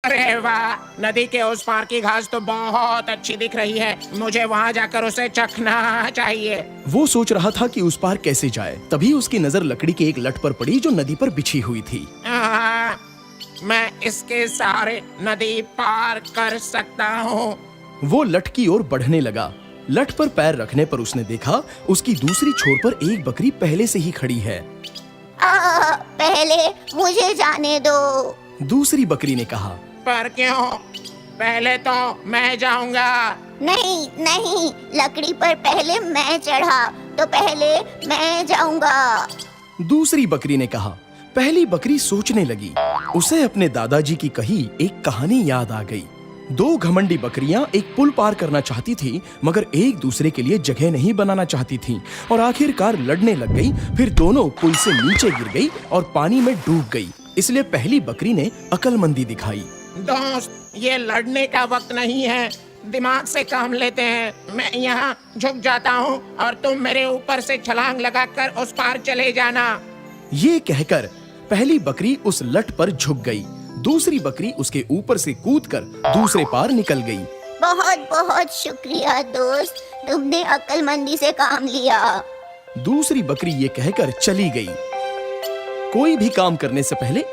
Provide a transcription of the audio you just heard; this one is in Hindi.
अरे वाह, नदी के उस पार की घास तो बहुत अच्छी दिख रही है। मुझे वहाँ जाकर उसे चखना चाहिए। वो सोच रहा था कि उस पार कैसे जाए। तभी उसकी नजर लकड़ी के एक लट पर पड़ी जो नदी पर बिछी हुई थी। मैं इसके सहारे नदी पार कर सकता हूँ। वो लट की ओर बढ़ने लगा। लट पर पैर रखने पर उसने देखा उसकी दूसरी छोर पर एक बकरी पहले से ही खड़ी है। पहले मुझे जाने दो। दूसरी बकरी ने कहा। पर क्यों? पहले तो मैं जाऊंगा। नहीं नहीं, लकड़ी पर पहले मैं चढ़ा तो पहले मैं जाऊंगा। दूसरी बकरी ने कहा। पहली बकरी सोचने लगी। उसे अपने दादाजी की कही एक कहानी याद आ गई। दो घमंडी बकरियां एक पुल पार करना चाहती थी, मगर एक दूसरे के लिए जगह नहीं बनाना चाहती थीं और आखिरकार लड़ने लग गई। फिर दोनों पुल से नीचे गिर गई और पानी में डूब गई। इसलिए पहली बकरी ने अक्लमंदी दिखाई। दोस्त, ये लड़ने का वक्त नहीं है, दिमाग से काम लेते हैं। मैं यहाँ झुक जाता हूँ और तुम मेरे ऊपर से छलांग लगाकर उस पार चले जाना। ये कहकर पहली बकरी उस लट पर झुक गई। दूसरी बकरी उसके ऊपर से कूदकर दूसरे पार निकल गई। बहुत बहुत शुक्रिया दोस्त, तुमने अक्लमंदी से काम लिया। दूसरी बकरी ये कहकर चली गई। कोई भी काम करने से पहले